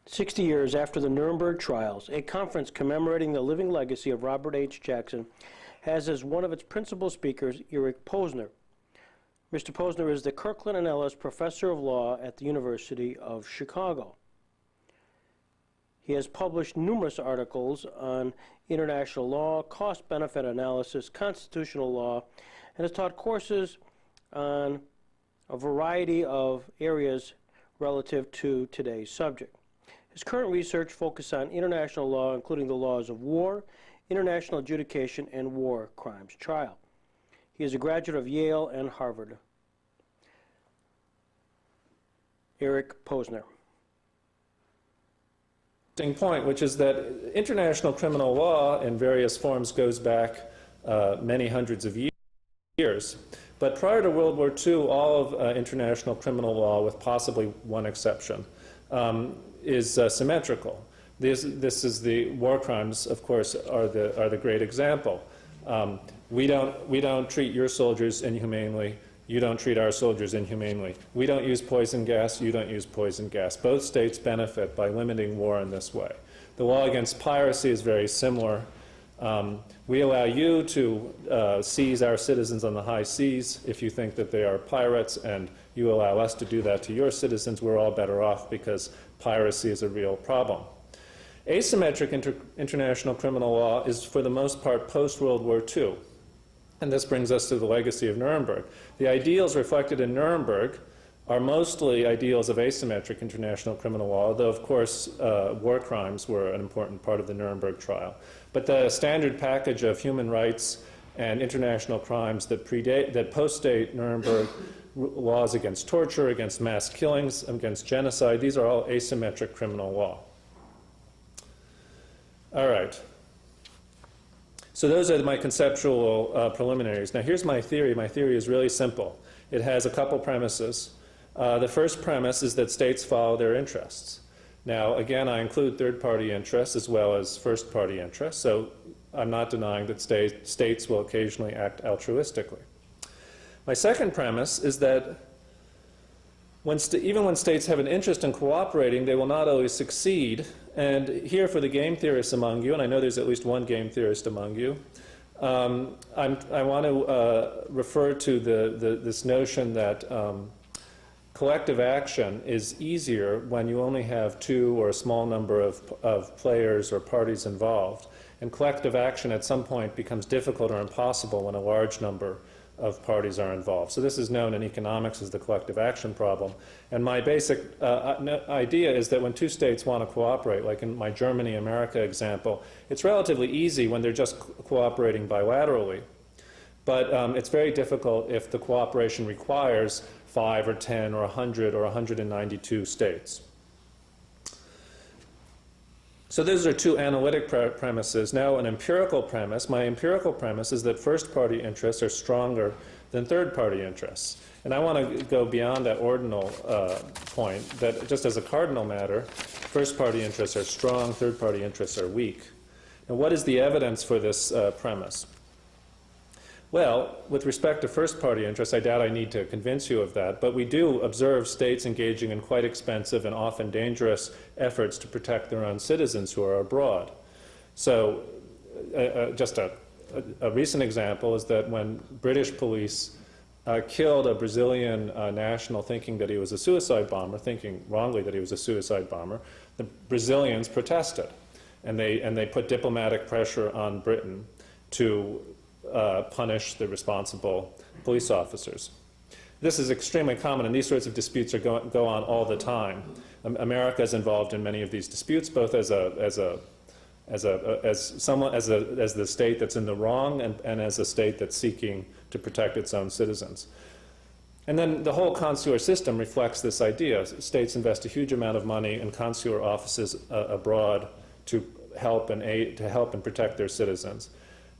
60 years after the Nuremberg trials, a conference commemorating the living legacy of Robert H. Jackson has as one of its principal speakers Eric Posner. Mr. Posner is the Kirkland & Ellis Professor of Law at the University of Chicago. He has published numerous articles on international law, cost-benefit analysis, constitutional law, and has taught courses on a variety of areas relative to today's subject. His current research focuses on international law, including the laws of war, international adjudication, and war crimes trial. He is a graduate of Yale and Harvard. Eric Posner. Point, which is that international criminal law in various forms goes back many hundreds of years. But prior to World War II, all of international criminal law, with possibly one exception, is symmetrical. This is the war crimes, of course, are the great example. We don't treat your soldiers inhumanely. You don't treat our soldiers inhumanely. We don't use poison gas. You don't use poison gas. Both states benefit by limiting war in this way. The law against piracy is very similar. We allow you to seize our citizens on the high seas if you think that they are pirates, and you allow us to do that to your citizens. We're all better off because piracy is a real problem. Asymmetric international criminal law is, for the most part, post-World War II. And this brings us to the legacy of Nuremberg. The ideals reflected in Nuremberg are mostly ideals of asymmetric international criminal law, though, of course, war crimes were an important part of the Nuremberg trial. But the standard package of human rights and international crimes that post-date Nuremberg, laws against torture, against mass killings, against genocide, these are all asymmetric criminal law. All right. So those are my conceptual preliminaries. Now here's my theory. My theory is really simple. It has a couple premises. The first premise is that states follow their interests. Now, again, I include third-party interests as well as first-party interests, so I'm not denying that states will occasionally act altruistically. My second premise is that even when states have an interest in cooperating, they will not always succeed. And here, for the game theorists among you, and I know there's at least one game theorist among you, I want to refer to this notion that collective action is easier when you only have two or a small number of players or parties involved. And collective action at some point becomes difficult or impossible when a large number of parties are involved. So this is known in economics as the collective action problem. And my basic idea is that when two states want to cooperate, like in my Germany-America example, it's relatively easy when they're just cooperating bilaterally. But it's very difficult if the cooperation requires 5 or 10 or 100 or 192 states. So those are two analytic premises. Now an empirical premise. My empirical premise is that first-party interests are stronger than third-party interests. And I want to go beyond that ordinal point, that just as a cardinal matter, first-party interests are strong, third-party interests are weak. Now what is the evidence for this premise? Well, with respect to first-party interests, I doubt I need to convince you of that, but we do observe states engaging in quite expensive and often dangerous efforts to protect their own citizens who are abroad. So just a recent example is that when British police killed a Brazilian national thinking that he was a suicide bomber, thinking wrongly that he was a suicide bomber, the Brazilians protested, and they put diplomatic pressure on Britain to punish the responsible police officers. This is extremely common, and these sorts of disputes go on all the time. America is involved in many of these disputes, both as the state that's in the wrong and as a state that's seeking to protect its own citizens. And then the whole consular system reflects this idea. States invest a huge amount of money in consular offices abroad to help and protect their citizens.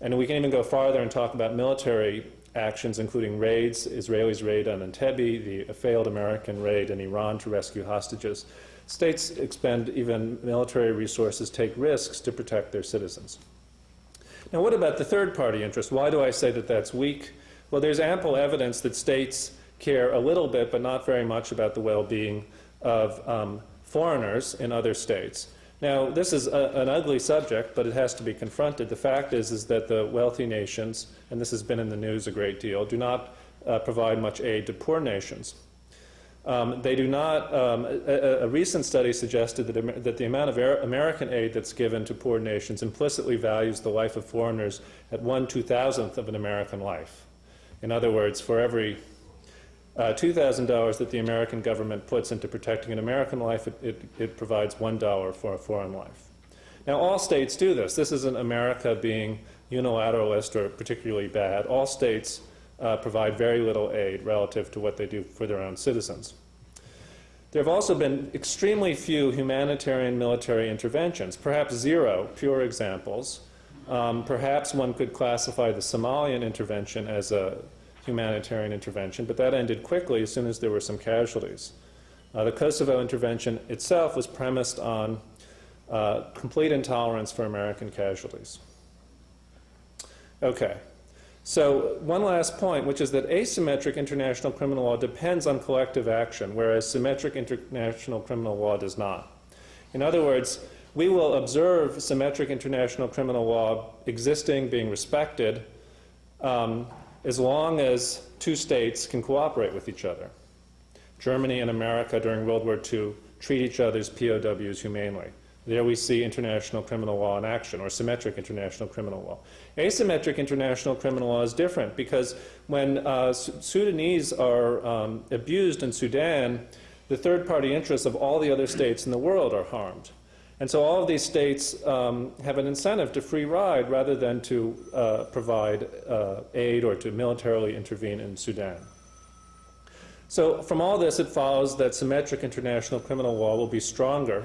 And we can even go farther and talk about military actions, including raids, Israelis' raid on Entebbe, the failed American raid in Iran to rescue hostages. States expend even military resources, take risks to protect their citizens. Now, what about the third-party interest? Why do I say that that's weak? Well, there's ample evidence that states care a little bit, but not very much, about the well-being of foreigners in other states. Now, this is an ugly subject, but it has to be confronted. The fact is that the wealthy nations, and this has been in the news a great deal, do not provide much aid to poor nations. They do not, a recent study suggested that the amount of American aid that's given to poor nations implicitly values the life of foreigners at 1/2000th of an American life. In other words, for every $2,000 that the American government puts into protecting an American life, it provides $1 for a foreign life. Now, all states do this. This isn't America being unilateralist or particularly bad. All states provide very little aid relative to what they do for their own citizens. There have also been extremely few humanitarian military interventions, perhaps zero pure examples. Perhaps one could classify the Somalian intervention as a humanitarian intervention, but that ended quickly as soon as there were some casualties. The Kosovo intervention itself was premised on complete intolerance for American casualties. Okay, so one last point, which is that asymmetric international criminal law depends on collective action, whereas symmetric international criminal law does not. In other words, we will observe symmetric international criminal law existing, being respected, as long as two states can cooperate with each other. Germany and America during World War II treat each other's POWs humanely. There we see international criminal law in action, or symmetric international criminal law. Asymmetric international criminal law is different because when Sudanese are abused in Sudan, the third-party interests of all the other states in the world are harmed. And so all of these states have an incentive to free ride rather than to provide aid or to militarily intervene in Sudan. So from all this, it follows that symmetric international criminal law will be stronger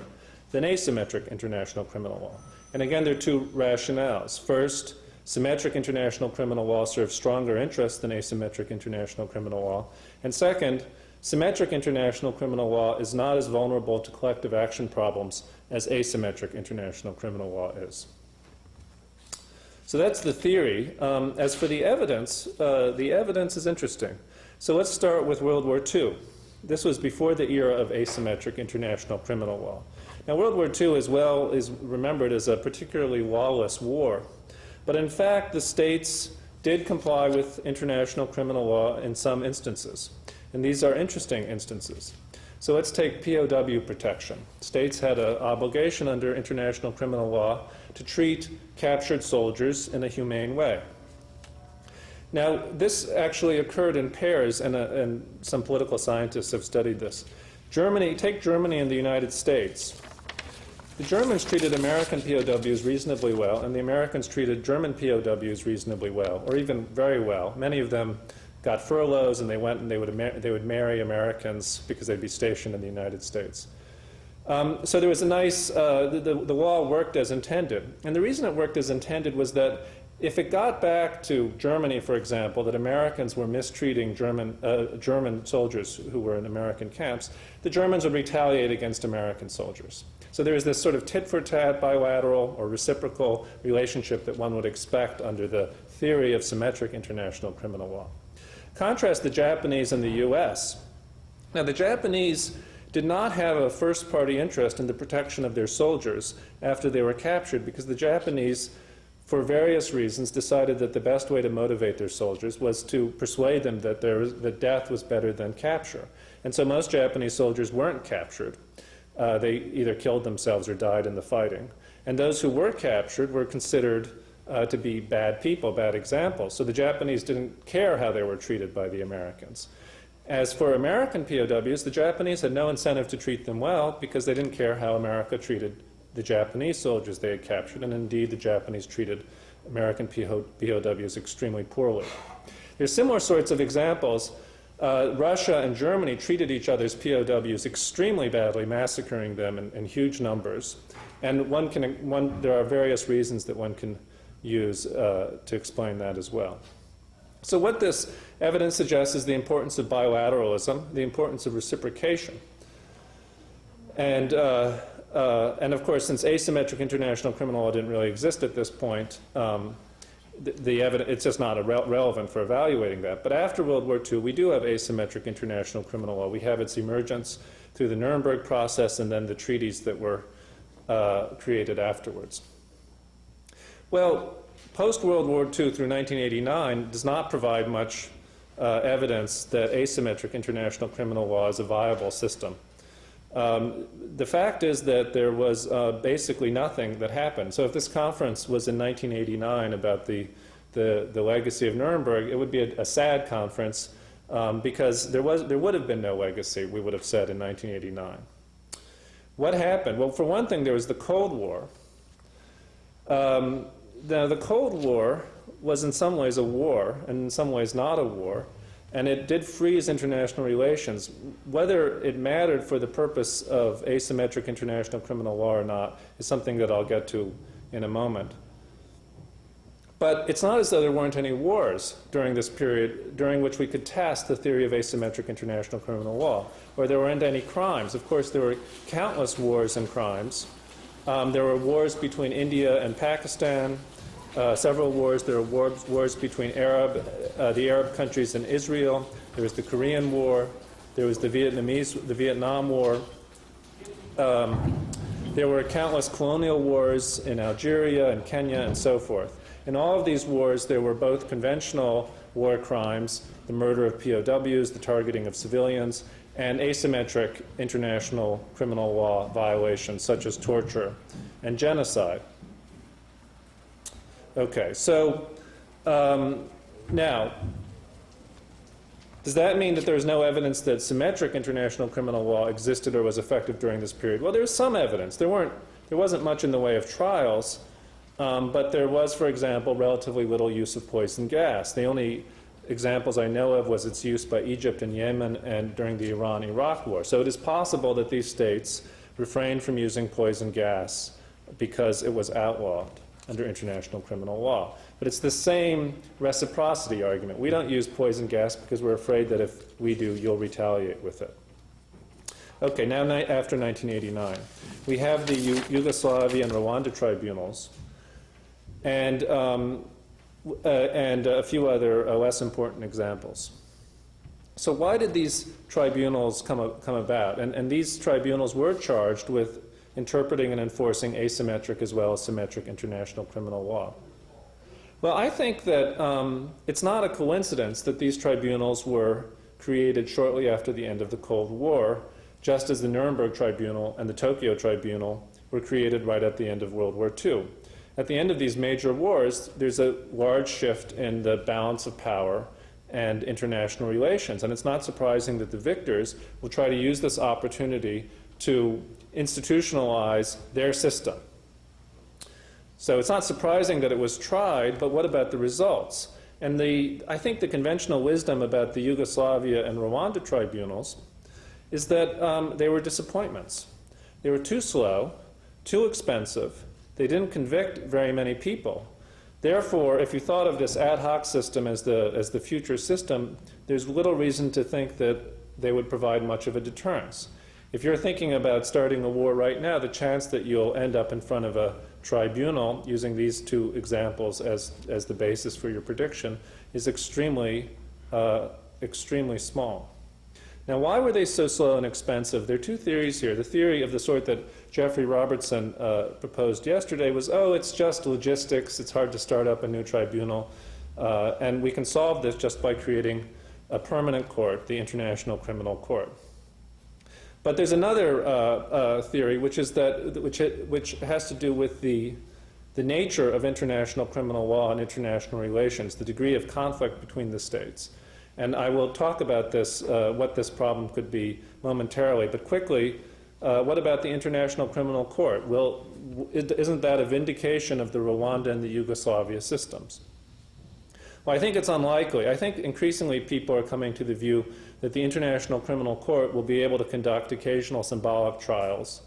than asymmetric international criminal law. And again, there are two rationales. First, symmetric international criminal law serves stronger interests than asymmetric international criminal law. And second, symmetric international criminal law is not as vulnerable to collective action problems as asymmetric international criminal law is. So that's the theory. As for the evidence is interesting. So let's start with World War II. This was before the era of asymmetric international criminal law. Now, World War II as well is remembered as a particularly lawless war. But in fact, the states did comply with international criminal law in some instances. And these are interesting instances. So let's take POW protection. States had an obligation under international criminal law to treat captured soldiers in a humane way. Now, this actually occurred in pairs, and some political scientists have studied this. Take Germany and the United States. The Germans treated American POWs reasonably well, and the Americans treated German POWs reasonably well, or even very well. Many of them got furloughs, and they went and they would marry Americans because they'd be stationed in the United States. So there was a nice, the law worked as intended. And the reason it worked as intended was that if it got back to Germany, for example, that Americans were mistreating German soldiers who were in American camps, the Germans would retaliate against American soldiers. So there is this sort of tit-for-tat bilateral or reciprocal relationship that one would expect under the theory of symmetric international criminal law. Contrast the Japanese and the US. Now, the Japanese did not have a first-party interest in the protection of their soldiers after they were captured because the Japanese, for various reasons, decided that the best way to motivate their soldiers was to persuade them that that death was better than capture. And so most Japanese soldiers weren't captured. They either killed themselves or died in the fighting. And those who were captured were considered to be bad people, bad examples. So the Japanese didn't care how they were treated by the Americans. As for American POWs, the Japanese had no incentive to treat them well because they didn't care how America treated the Japanese soldiers they had captured, and indeed the Japanese treated American POWs extremely poorly. There's similar sorts of examples. Russia and Germany treated each other's POWs extremely badly, massacring them in huge numbers. And there are various reasons that one can use to explain that as well. So what this evidence suggests is the importance of bilateralism, the importance of reciprocation. And of course, since asymmetric international criminal law didn't really exist at this point, the evidence, it's just not relevant for evaluating that. But after World War II, we do have asymmetric international criminal law. We have its emergence through the Nuremberg process and then the treaties that were created afterwards. Well, post-World War II through 1989 does not provide much evidence that asymmetric international criminal law is a viable system. The fact is that there was basically nothing that happened. So if this conference was in 1989 about the legacy of Nuremberg, it would be a sad conference because there would have been no legacy, we would have said, in 1989. What happened? Well, for one thing, there was the Cold War. Now, the Cold War was in some ways a war, and in some ways not a war, and it did freeze international relations. Whether it mattered for the purpose of asymmetric international criminal law or not is something that I'll get to in a moment. But it's not as though there weren't any wars during this period during which we could test the theory of asymmetric international criminal law, or there weren't any crimes. Of course, there were countless wars and crimes. There were wars between India and Pakistan, several wars. There were wars between the Arab countries and Israel. There was the Korean War. There was the Vietnam War. There were countless colonial wars in Algeria and Kenya and so forth. In all of these wars, there were both conventional war crimes, the murder of POWs, the targeting of civilians, and asymmetric international criminal law violations such as torture and genocide. Okay, so now, does that mean that there's no evidence that symmetric international criminal law existed or was effective during this period? Well, there's some evidence. There wasn't much in the way of trials, but there was, for example, relatively little use of poison gas. The only examples I know of was its use by Egypt and Yemen and during the Iran-Iraq war. So it is possible that these states refrained from using poison gas because it was outlawed under international criminal law. But it's the same reciprocity argument. We don't use poison gas because we're afraid that if we do, you'll retaliate with it. Okay, now after 1989, we have the Yugoslavia and Rwanda tribunals and a few other less important examples. So why did these tribunals come about? And these tribunals were charged with interpreting and enforcing asymmetric as well as symmetric international criminal law. Well, I think that it's not a coincidence that these tribunals were created shortly after the end of the Cold War, just as the Nuremberg Tribunal and the Tokyo Tribunal were created right at the end of World War II. At the end of these major wars, there's a large shift in the balance of power and international relations, and it's not surprising that the victors will try to use this opportunity to institutionalize their system. So it's not surprising that it was tried, but what about the results? And I think the conventional wisdom about the Yugoslavia and Rwanda tribunals is that they were disappointments. They were too slow, too expensive. They didn't convict very many people. Therefore, if you thought of this ad hoc system as the future system, there's little reason to think that they would provide much of a deterrence. If you're thinking about starting a war right now, the chance that you'll end up in front of a tribunal using these two examples as the basis for your prediction is extremely small. Now, why were they so slow and expensive? There are two theories here. The theory of the sort that Jeffrey Robertson proposed yesterday was, oh, it's just logistics. It's hard to start up a new tribunal. And we can solve this just by creating a permanent court, the International Criminal Court. But there's another theory, which is that which has to do with the nature of international criminal law and international relations, the degree of conflict between the states. And I will talk about this, what this problem could be momentarily. But quickly, what about the International Criminal Court? Well, isn't that a vindication of the Rwanda and the Yugoslavia systems? Well, I think it's unlikely. I think increasingly people are coming to the view that the International Criminal Court will be able to conduct occasional symbolic trials,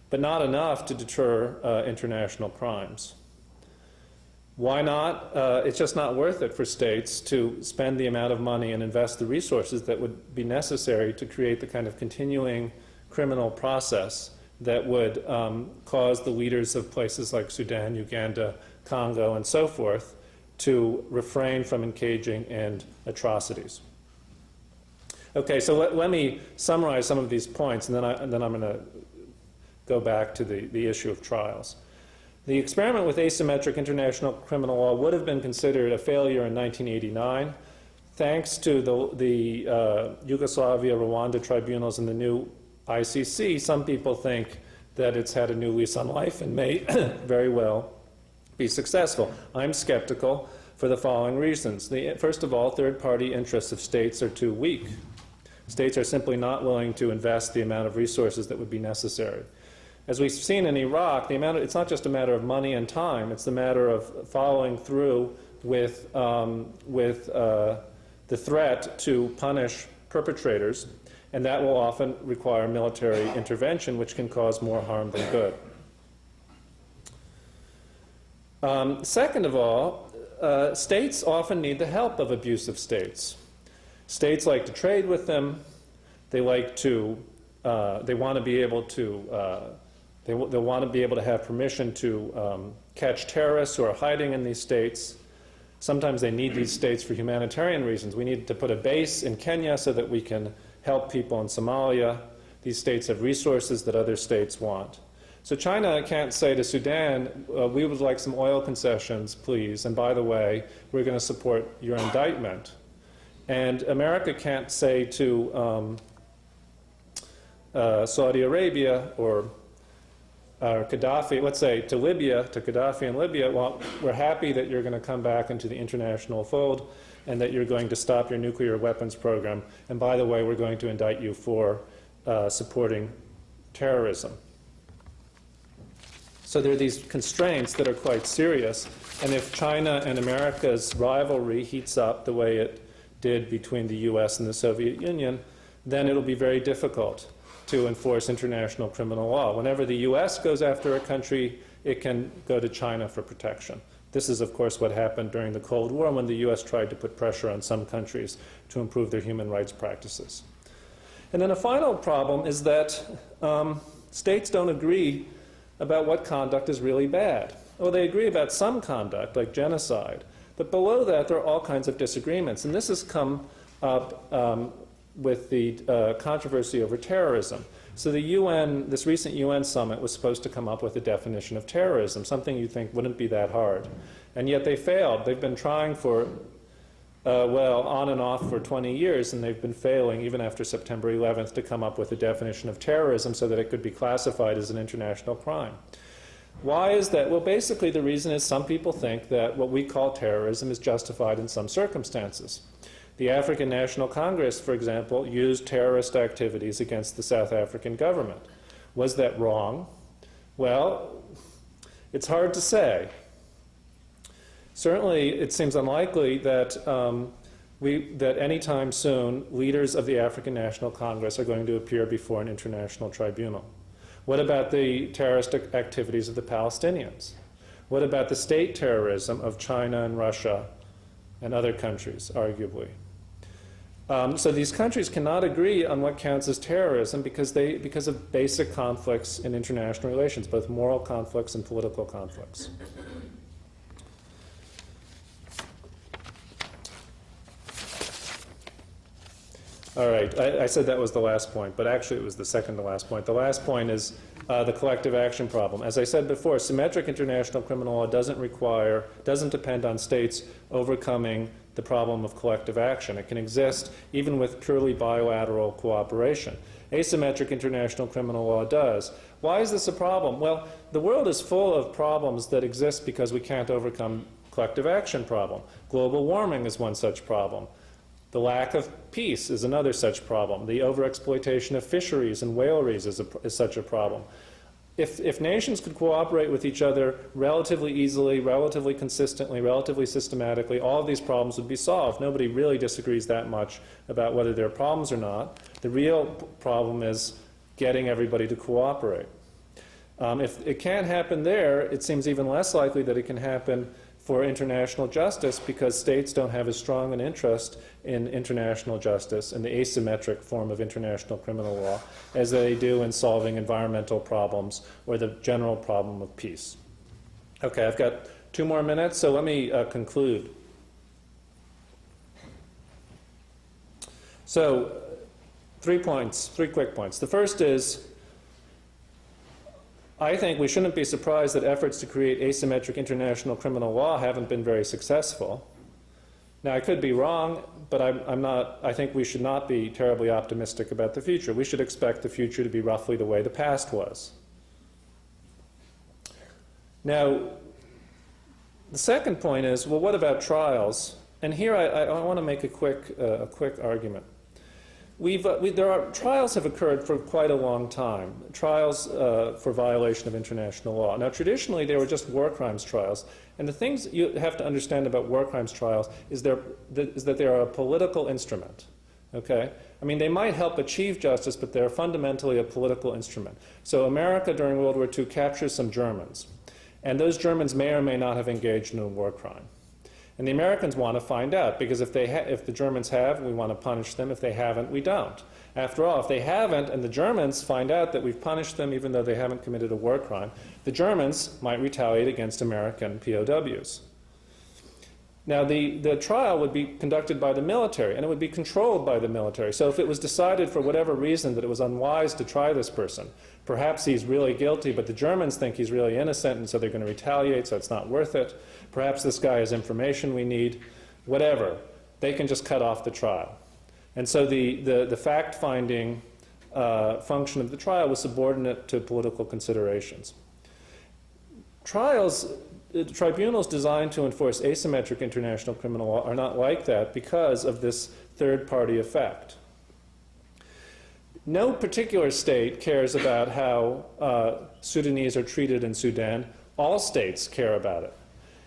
but not enough to deter international crimes. Why not? It's just not worth it for states to spend the amount of money and invest the resources that would be necessary to create the kind of continuing criminal process that would cause the leaders of places like Sudan, Uganda, Congo, and so forth to refrain from engaging in atrocities. Okay, so let me summarize some of these points, and then I'm going to go back to the issue of trials. The experiment with asymmetric international criminal law would have been considered a failure in 1989. Thanks to the Yugoslavia, Rwanda tribunals and the new ICC, some people think that it's had a new lease on life and may very well be successful. I'm skeptical for the following reasons. First of all, third-party interests of states are too weak. States are simply not willing to invest the amount of resources that would be necessary. As we've seen in Iraq, it's not just a matter of money and time, it's the matter of following through with the threat to punish perpetrators, and that will often require military intervention, which can cause more harm than good. Second of all, states often need the help of abusive states. States like to trade with them. They want to be able to they want to be able to have permission to catch terrorists who are hiding in these states. Sometimes they need these states for humanitarian reasons. We need to put a base in Kenya so that we can help people in Somalia. These states have resources that other states want. So China can't say to Sudan, we would like some oil concessions, please, and by the way, we're going to support your indictment. And America can't say to Saudi Arabia or Gaddafi, let's say to Libya, to Gaddafi in Libya, well, we're happy that you're going to come back into the international fold and that you're going to stop your nuclear weapons program. And by the way, we're going to indict you for supporting terrorism. So there are these constraints that are quite serious. And if China and America's rivalry heats up the way it did between the US and the Soviet Union, then it'll be very difficult to enforce international criminal law. Whenever the US goes after a country, it can go to China for protection. This is, of course, what happened during the Cold War when the US tried to put pressure on some countries to improve their human rights practices. And then a final problem is that states don't agree about what conduct is really bad. Well, they agree about some conduct, like genocide, but below that there are all kinds of disagreements. And this has come up with the controversy over terrorism. So the UN, this recent UN summit was supposed to come up with a definition of terrorism, something you think wouldn't be that hard. And yet they failed. They've been trying for, well, on and off for 20 years, and they've been failing, even after September 11th, to come up with a definition of terrorism so that it could be classified as an international crime. Why is that? Well, basically the reason is some people think that what we call terrorism is justified in some circumstances. The African National Congress, for example, used terrorist activities against the South African government. Was that wrong? Well, it's hard to say. Certainly, it seems unlikely that that anytime soon leaders of the African National Congress are going to appear before an international tribunal. What about the terrorist activities of the Palestinians? What about the state terrorism of China and Russia and other countries, arguably? So these countries cannot agree on what counts as terrorism because of basic conflicts in international relations, both moral conflicts and political conflicts. All right, I said that was the last point, but actually it was the second to last point. The last point is the collective action problem. As I said before, symmetric international criminal law doesn't depend on states overcoming the problem of collective action. It can exist even with purely bilateral cooperation. Asymmetric international criminal law does. Why is this a problem? Well, the world is full of problems that exist because we can't overcome collective action problem. Global warming is one such problem. The lack of peace is another such problem. The overexploitation of fisheries and whaleries is such a problem. If nations could cooperate with each other relatively easily, relatively consistently, relatively systematically, all of these problems would be solved. Nobody really disagrees that much about whether there are problems or not. The real problem is getting everybody to cooperate. If it can't happen there, it seems even less likely that it can happen for international justice because states don't have as strong an interest in international justice and the asymmetric form of international criminal law as they do in solving environmental problems or the general problem of peace. Okay, I've got 2 more minutes, so let me conclude. So 3 points, 3 quick points. The first is, I think we shouldn't be surprised that efforts to create asymmetric international criminal law haven't been very successful. Now, I could be wrong, but I think we should not be terribly optimistic about the future. We should expect the future to be roughly the way the past was. Now, the second point is, well, what about trials? And here I want to make a quick argument. Trials have occurred for quite a long time, trials for violation of international law. Now, traditionally, they were just war crimes trials. And the things you have to understand about war crimes trials is that they are a political instrument. Okay? I mean, they might help achieve justice, but they're fundamentally a political instrument. So America during World War II captures some Germans. And those Germans may or may not have engaged in a war crime. And the Americans want to find out, because if the Germans have, we want to punish them. If they haven't, we don't. After all, if they haven't, and the Germans find out that we've punished them even though they haven't committed a war crime, the Germans might retaliate against American POWs. Now, the trial would be conducted by the military, and it would be controlled by the military. So if it was decided for whatever reason that it was unwise to try this person, perhaps he's really guilty, but the Germans think he's really innocent, and so they're going to retaliate, so it's not worth it. Perhaps this guy has information we need. Whatever. They can just cut off the trial. And so the fact-finding function of the trial was subordinate to political considerations. Tribunals designed to enforce asymmetric international criminal law are not like that because of this third-party effect. No particular state cares about how Sudanese are treated in Sudan. All states care about it.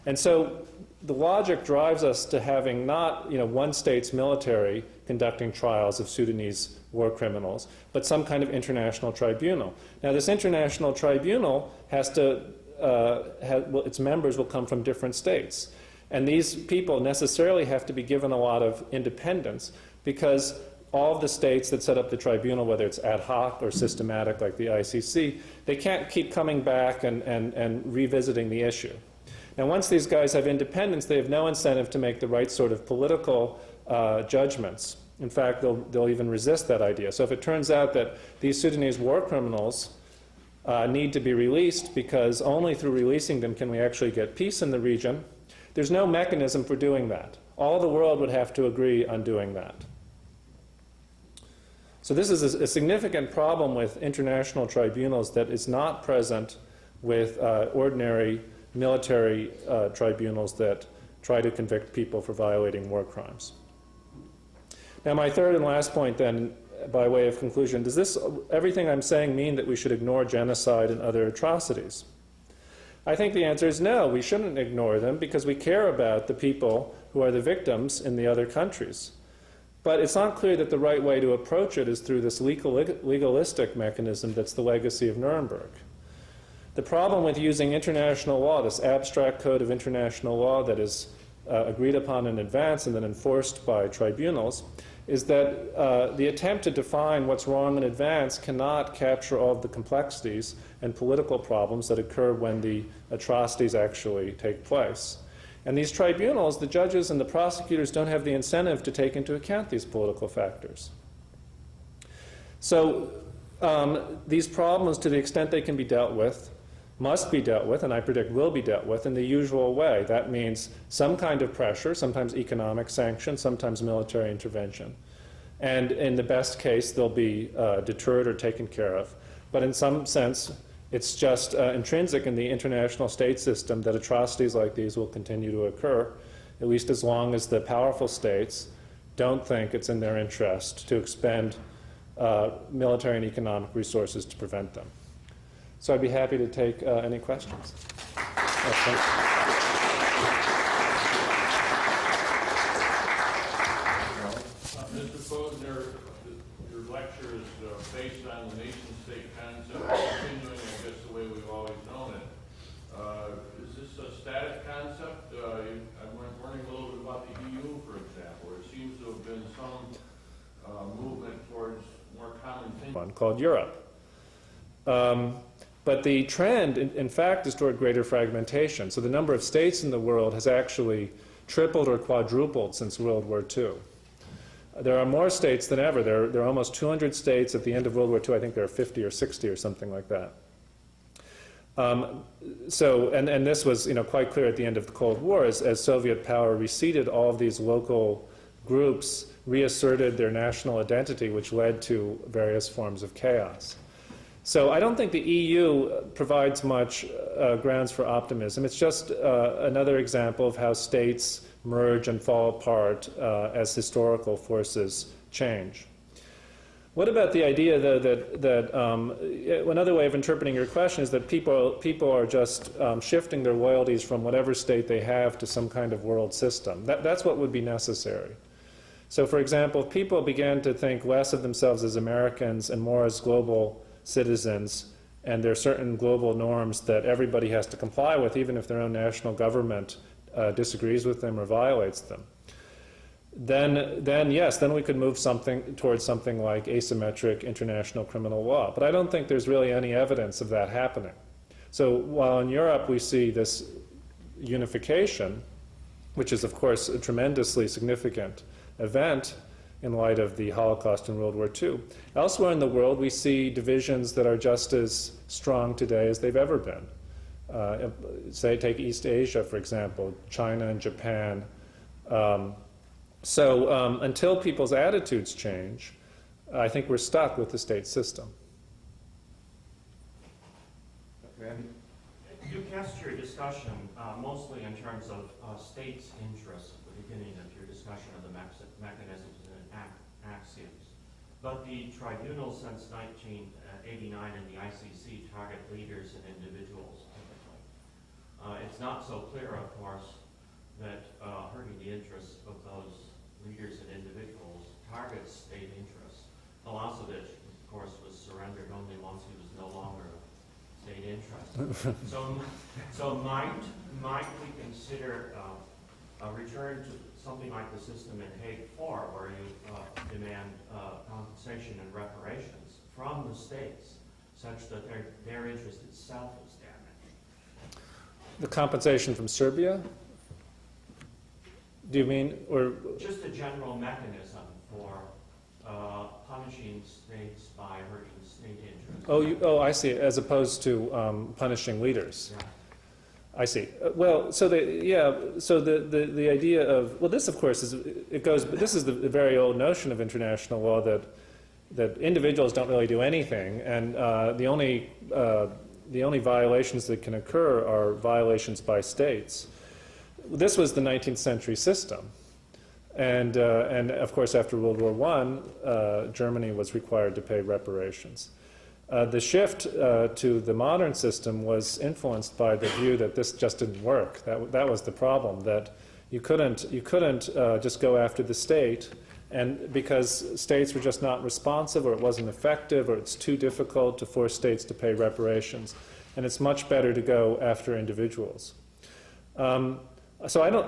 And so the logic drives us to having not one state's military conducting trials of Sudanese war criminals, but some kind of international tribunal. Now, this international tribunal has to its members will come from different states. And these people necessarily have to be given a lot of independence, because all of the states that set up the tribunal, whether it's ad hoc or systematic like the ICC, they can't keep coming back and revisiting the issue. Now, once these guys have independence, they have no incentive to make the right sort of political judgments. In fact, they'll even resist that idea. So if it turns out that these Sudanese war criminals need to be released because only through releasing them can we actually get peace in the region, there's no mechanism for doing that. All the world would have to agree on doing that. So this is a significant problem with international tribunals that is not present with ordinary military tribunals that try to convict people for violating war crimes. Now, my third and last point then, by way of conclusion, does everything I'm saying mean that we should ignore genocide and other atrocities? I think the answer is no, we shouldn't ignore them because we care about the people who are the victims in the other countries. But it's not clear that the right way to approach it is through this legalistic mechanism that's the legacy of Nuremberg. The problem with using international law, this abstract code of international law that is agreed upon in advance and then enforced by tribunals, is that the attempt to define what's wrong in advance cannot capture all of the complexities and political problems that occur when the atrocities actually take place. And these tribunals, the judges and the prosecutors, don't have the incentive to take into account these political factors. So these problems, to the extent they can be dealt with, must be dealt with, and I predict will be dealt with, in the usual way. That means some kind of pressure, sometimes economic sanction, sometimes military intervention. And in the best case, they'll be deterred or taken care of. But in some sense, it's just intrinsic in the international state system that atrocities like these will continue to occur, at least as long as the powerful states don't think it's in their interest to expend military and economic resources to prevent them. So I'd be happy to take any questions. Thank you. Mr. Posner, your lecture is based on the nation-state concept, continuing, I guess, the way we've always known it. Is this a static concept? I'm learning a little bit about the EU, for example. There seems to have been some movement towards more common thinking. One called Europe. But the trend, in fact, is toward greater fragmentation. So the number of states in the world has actually tripled or quadrupled since World War II. There are more states than ever. There are almost 200 states. At the end of World War II, I think there are 50 or 60 or something like that. And this was quite clear at the end of the Cold War as Soviet power receded, all of these local groups reasserted their national identity, which led to various forms of chaos. So I don't think the EU provides much grounds for optimism. It's just another example of how states merge and fall apart as historical forces change. What about the idea, though, that another way of interpreting your question is that people are just shifting their loyalties from whatever state they have to some kind of world system? That's what would be necessary. So, for example, if people began to think less of themselves as Americans and more as global citizens, and there are certain global norms that everybody has to comply with, even if their own national government disagrees with them or violates them, then yes, then we could move towards something like asymmetric international criminal law. But I don't think there's really any evidence of that happening. So while in Europe we see this unification, which is of course a tremendously significant event in light of the Holocaust and World War II, elsewhere in the world we see divisions that are just as strong today as they've ever been. Say, take East Asia, for example, China and Japan. So until people's attitudes change, I think we're stuck with the state system. You cast your discussion mostly in terms of states' interests at the beginning of your discussion of the mechanisms and axioms. But the tribunal since 1989 and the ICC target leaders and individuals typically. It's not so clear, of course, that hurting the interests of those leaders and individuals targets state interests. Milosevic, of course, was surrendered only once he was no longer a state interest. So might we consider a return to something like the system in Hague 4, where you demand compensation and reparations from the states, such that their interest itself is damaged? The compensation from Serbia? Do you mean, or just a general mechanism for punishing states by hurting state interests? Oh, I see. As opposed to punishing leaders. Yeah. I see. Well, so the idea of, well, this of course but this is the very old notion of international law that individuals don't really do anything, and the only violations that can occur are violations by states. This was the 19th century system, and of course after World War I, Germany was required to pay reparations. The shift to the modern system was influenced by the view that this just didn't work. That was the problem, that you couldn't just go after the state, and because states were just not responsive, or it wasn't effective, or it's too difficult to force states to pay reparations, and it's much better to go after individuals. So I don't,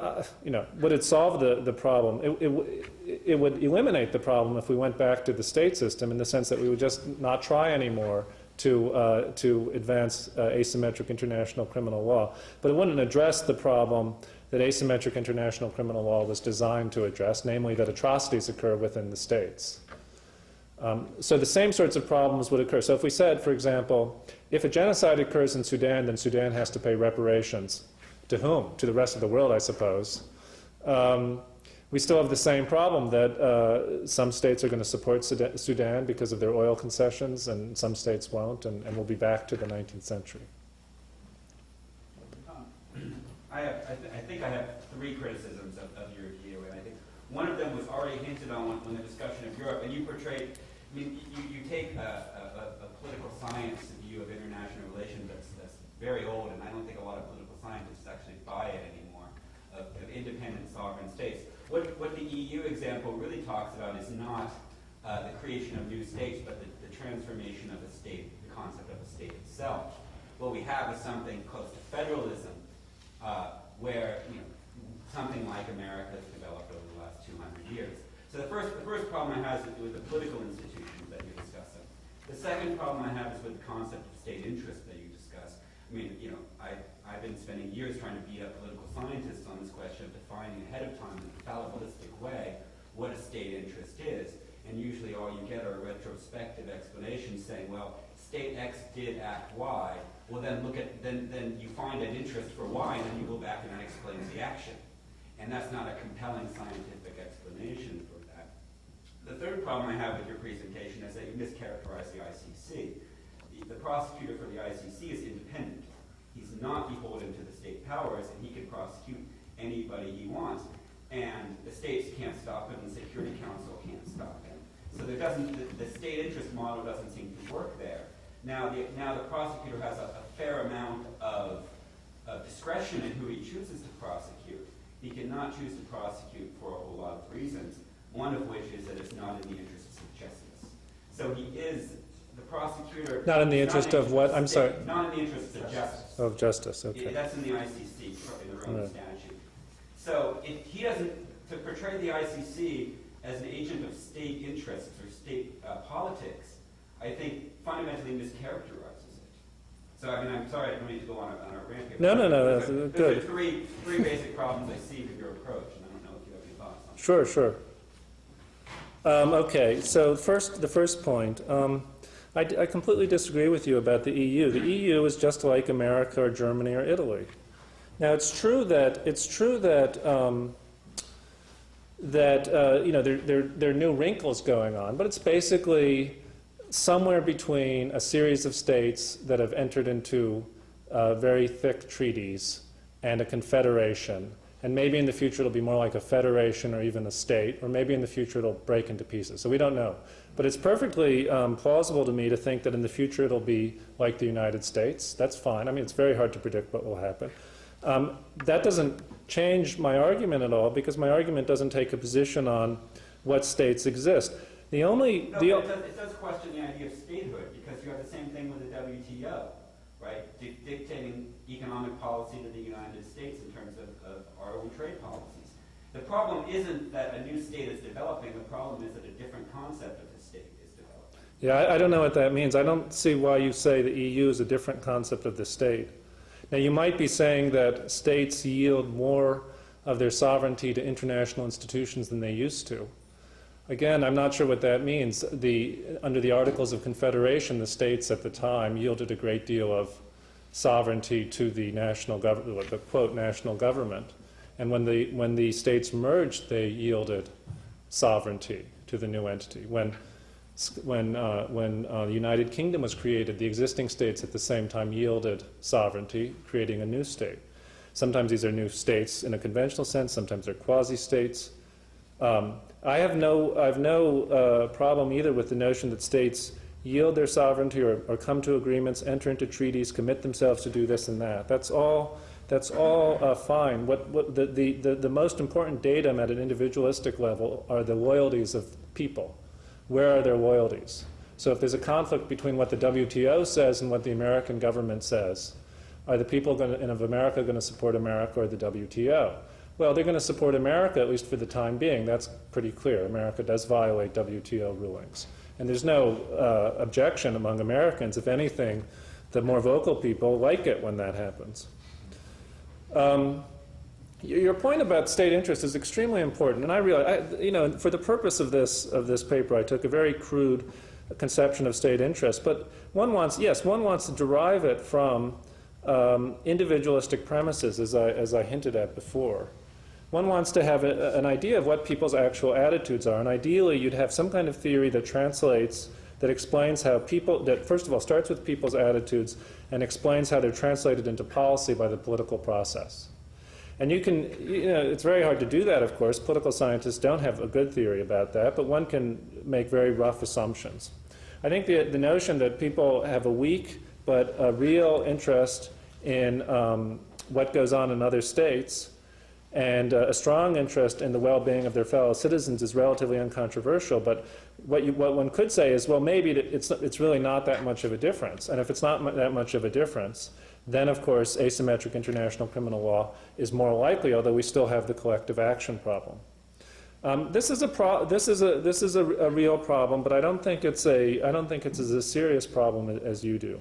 would it solve the problem? It would eliminate the problem if we went back to the state system, in the sense that we would just not try anymore to advance asymmetric international criminal law. But it wouldn't address the problem that asymmetric international criminal law was designed to address, namely that atrocities occur within the states. So the same sorts of problems would occur. So if we said, for example, if a genocide occurs in Sudan, then Sudan has to pay reparations. To whom? To the rest of the world, I suppose. We still have the same problem that some states are going to support Sudan because of their oil concessions, and some states won't, and we'll be back to the 19th century. I think I have three criticisms of your view, and I think one of them was already hinted on in the discussion of Europe, and you portrayed, you take a political science view of international relations that's very old, and I don't think a lot of political scientists actually buy it anymore, of independent sovereign states. What the EU example really talks about is not the creation of new states, but the transformation of a state, the concept of a state itself. What we have is something close to federalism, where something like America has developed over the last 200 years. So the first problem I have is with the political institutions that you're discussing. The second problem I have is with the concept of state interest that you discussed. I mean, you know, I've been spending years trying to beat up political scientists on this question of defining ahead of time in a fallibilistic way what a state interest is. And usually all you get are retrospective explanations saying, well, state X did act Y. Well, then then you find an interest for Y, and then you go back and that explains the action. And that's not a compelling scientific explanation for that. The third problem I have with your presentation is that you mischaracterize the ICC. The prosecutor for the ICC is independent. He's not beholden to the state powers, and he can prosecute anybody he wants. And the states can't stop him, and the Security Council can't stop him. So there doesn't, the state interest model doesn't seem to work there. Now the prosecutor has a fair amount of discretion in who he chooses to prosecute. He cannot choose to prosecute for a whole lot of reasons, one of which is that it's not in the interests of justice. So he is, the prosecutor... Not in the interest of what? I'm sorry. Not in the interests of justice. Of justice, okay. That's in the ICC, in the Roman statute. So if he doesn't, to portray the ICC as an agent of state interests or state politics, I think fundamentally mischaracterizes it. So I mean, I'm sorry, I don't need to go on a rant here. No, that's good. good. There are three basic problems I see with your approach, and I don't know if you have any thoughts on it. Sure. Okay, so the first point. I completely disagree with you about the EU. The EU is just like America or Germany or Italy. Now it's true that you know, there are new wrinkles going on, but it's basically somewhere between a series of states that have entered into very thick treaties and a confederation. And maybe in the future it'll be more like a federation or even a state, or maybe in the future it'll break into pieces. So we don't know. But it's perfectly plausible to me to think that in the future it'll be like the United States. That's fine. I mean, it's very hard to predict what will happen. That doesn't change my argument at all, because my argument doesn't take a position on what states exist. It does question the idea of statehood, because you have the same thing with the WTO, right? Dictating economic policy to the United States in terms of our own trade policies. The problem isn't that a new state is developing, the problem is that a different concept of the state is developing. Yeah, I don't know what that means. I don't see why you say the EU is a different concept of the state. Now, you might be saying that states yield more of their sovereignty to international institutions than they used to. Again, I'm not sure what that means. Under the Articles of Confederation, the states at the time yielded a great deal of sovereignty to the national government, the quote, national government. And when the states merged, they yielded sovereignty to the new entity. When the United Kingdom was created, the existing states at the same time yielded sovereignty, creating a new state. Sometimes these are new states in a conventional sense, sometimes they're quasi-states. I have no problem either with the notion that states yield their sovereignty or come to agreements, enter into treaties, commit themselves to do this and that. That's all fine. The most important datum at an individualistic level are the loyalties of people. Where are their loyalties? So if there's a conflict between what the WTO says and what the American government says, are the people of America going to support America or the WTO? Well, they're going to support America, at least for the time being. That's pretty clear. America does violate WTO rulings. And there's no objection among Americans. If anything, the more vocal people like it when that happens. Your point about state interest is extremely important, and I realize, you know, for the purpose of this paper, I took a very crude conception of state interest. But one wants to derive it from individualistic premises, as I hinted at before. One wants to have an idea of what people's actual attitudes are, and ideally, you'd have some kind of theory that translates, that explains how people, that first of all starts with people's attitudes and explains how they're translated into policy by the political process. And you know, it's very hard to do that, of course. Political scientists don't have a good theory about that, but one can make very rough assumptions. I think the notion that people have a weak but a real interest in what goes on in other states and a strong interest in the well-being of their fellow citizens is relatively uncontroversial. But what one could say is, well, maybe it's really not that much of a difference. And if it's not that much of a difference, then, of course, asymmetric international criminal law is more likely, although we still have the collective action problem. This is a real problem, but I don't think it's as a serious problem as you do.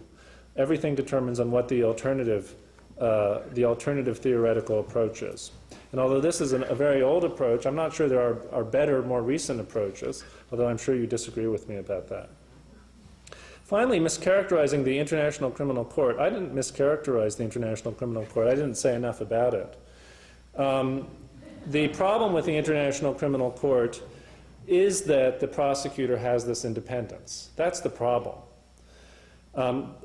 Everything determines on what the alternative theoretical approach is. And although this is a very old approach, I'm not sure there are better, more recent approaches, although I'm sure you disagree with me about that. Finally, mischaracterizing the International Criminal Court. I didn't mischaracterize the International Criminal Court. I didn't say enough about it. The problem with the International Criminal Court is that the prosecutor has this independence. That's the problem.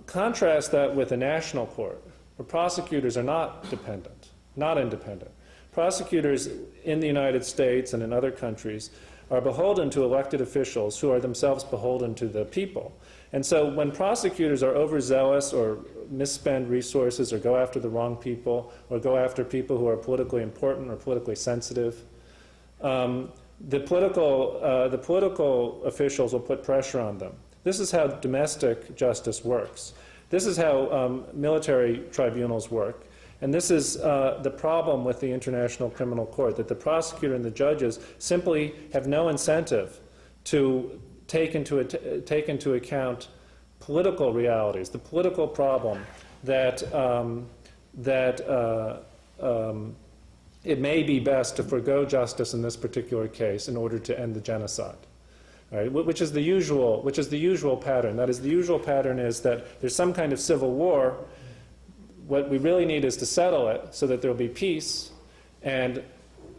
Contrast that with a national court, where prosecutors are not independent. Prosecutors in the United States and in other countries are beholden to elected officials who are themselves beholden to the people. And so when prosecutors are overzealous or misspend resources or go after the wrong people or go after people who are politically important or politically sensitive, the political officials will put pressure on them. This is how domestic justice works. This is how military tribunals work. And this is the problem with the International Criminal Court, that the prosecutor and the judges simply have no incentive to take into account political realities, the political problem that it may be best to forgo justice in this particular case in order to end the genocide. Right? Which is the usual pattern. That is, the usual pattern is that there's some kind of civil war. What we really need is to settle it so that there will be peace, and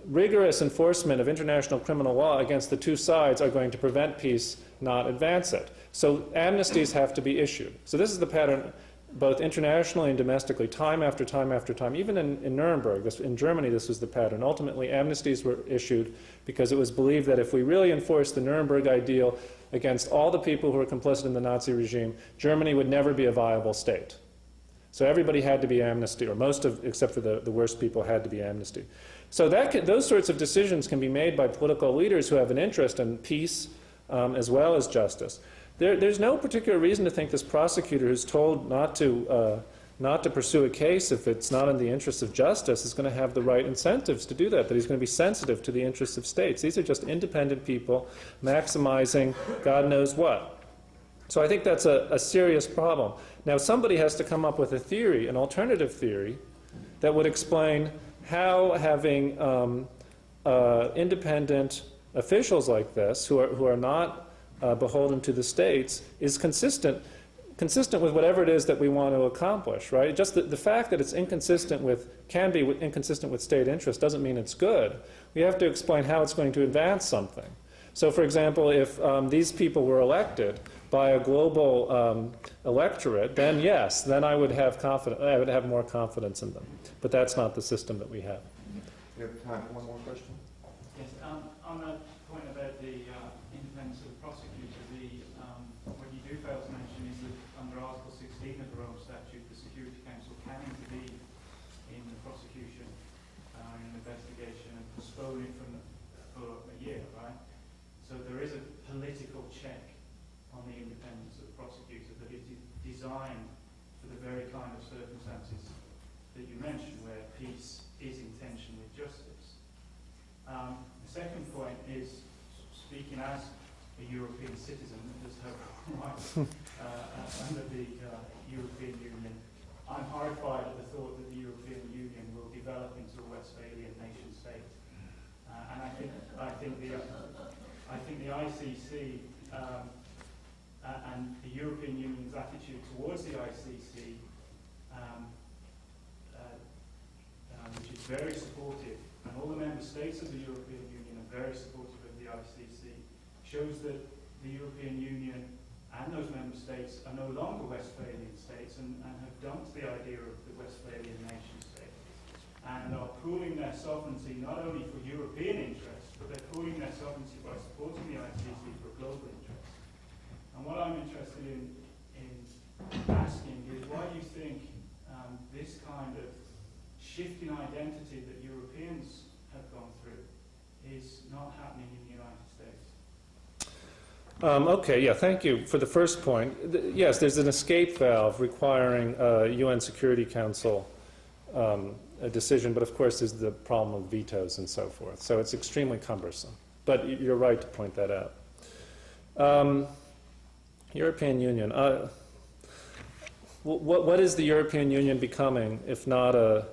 rigorous enforcement of international criminal law against the two sides are going to prevent peace, not advance it. So amnesties have to be issued. So this is the pattern both internationally and domestically, time after time after time. Even in Nuremberg, in Germany, this was the pattern. Ultimately, amnesties were issued because it was believed that if we really enforced the Nuremberg ideal against all the people who were complicit in the Nazi regime, Germany would never be a viable state. So everybody had to be amnesty, or most of, except for the worst people, had to be amnesty. So those sorts of decisions can be made by political leaders who have an interest in peace as well as justice. There's no particular reason to think this prosecutor who's told not to pursue a case if it's not in the interests of justice is going to have the right incentives to do that he's going to be sensitive to the interests of states. These are just independent people maximizing God knows what. So I think that's a serious problem. Now somebody has to come up with a theory, an alternative theory, that would explain how having independent officials like this, who are not beholden to the states, is consistent with whatever it is that we want to accomplish, right? Just the fact that it's can be inconsistent with state interest doesn't mean it's good. We have to explain how it's going to advance something. So, for example, if these people were elected by a global electorate, then yes, then I would have more confidence in them. But that's not the system that we have. We have time for one more question. Yes, on that point about the independence of the prosecutor, what you do fail to mention is that under Article 16 of the Rome Statute, the Security Council can intervene in the prosecution, in the investigation, and postpone it for a year, right? So there is a political check on the independence of the prosecutor that is designed for the very kind of circumstances that you mentioned, where peace is in tension with justice. The second point is, speaking as a European citizen that does have rights under the European Union, I'm horrified at the thought that the European Union will develop into a Westphalian nation state. And I think the ICC and the European Union's attitude towards the ICC, which is very supportive, and all the member states of the European Union are very supportive of the ICC, shows that the European Union and those member states are no longer Westphalian states and have dumped the idea of the Westphalian nation state, and are pooling their sovereignty not only for European interests, but they're pooling their sovereignty by supporting the ICC for global interests. And what I'm interested in asking is why you think this kind of shift in identity that Europeans have gone through is not happening in the United States. Okay, yeah, thank you for the first point. Yes, there's an escape valve requiring a UN Security Council a decision, but of course there's the problem of vetoes and so forth. So it's extremely cumbersome. But you're right to point that out. European Union. What is the European Union becoming if not a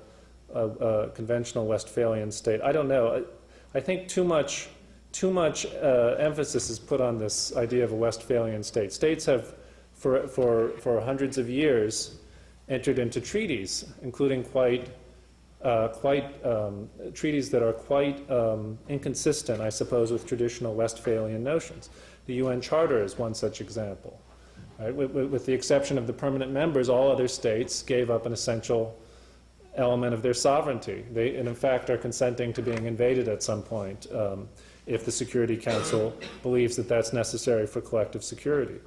conventional Westphalian state? I don't know. I think too much emphasis is put on this idea of a Westphalian state. States have, for hundreds of years, entered into treaties, including treaties that are quite inconsistent, I suppose, with traditional Westphalian notions. The UN Charter is one such example. Right? With the exception of the permanent members, all other states gave up an essential element of their sovereignty. They, and in fact, are consenting to being invaded at some point if the Security Council believes that that's necessary for collective security.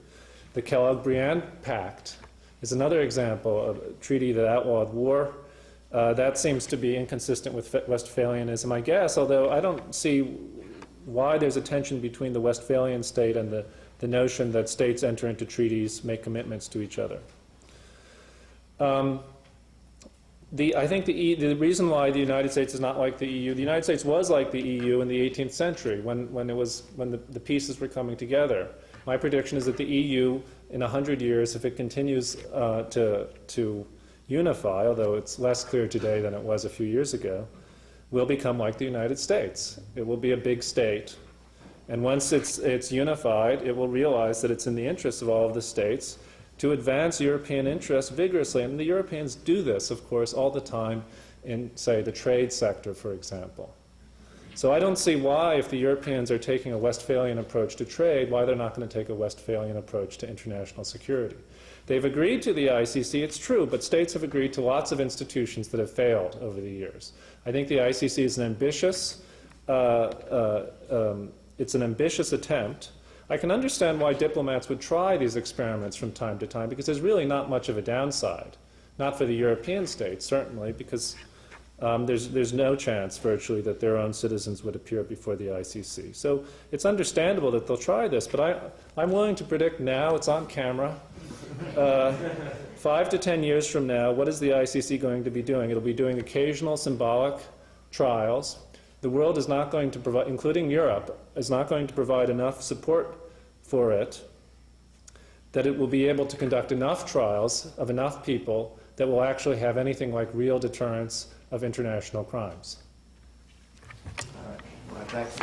The Kellogg-Briand Pact is another example of a treaty that outlawed war. That seems to be inconsistent with Westphalianism, I guess, although I don't see why there's a tension between the Westphalian state and the notion that states enter into treaties, make commitments to each other. I think the reason why the United States is not like the EU, the United States was like the EU in the 18th century when the pieces were coming together. My prediction is that the EU, in 100 years, if it continues to unify, although it's less clear today than it was a few years ago, will become like the United States. It will be a big state. And once it's unified, it will realize that it's in the interests of all of the states to advance European interests vigorously. And the Europeans do this, of course, all the time in, say, the trade sector, for example. So I don't see why, if the Europeans are taking a Westphalian approach to trade, why they're not going to take a Westphalian approach to international security. They've agreed to the ICC, it's true, but states have agreed to lots of institutions that have failed over the years. I think the ICC is an ambitious, it's an ambitious attempt. I can understand why diplomats would try these experiments from time to time, because there's really not much of a downside. Not for the European states, certainly, because there's no chance, virtually, that their own citizens would appear before the ICC. So it's understandable that they'll try this, but I'm willing to predict now, it's on camera, 5 to 10 years from now, what is the ICC going to be doing? It'll be doing occasional symbolic trials. The world is not going to provide, including Europe, is not going to provide enough support for it that it will be able to conduct enough trials of enough people that will actually have anything like real deterrence of international crimes. All right. Well, thanks.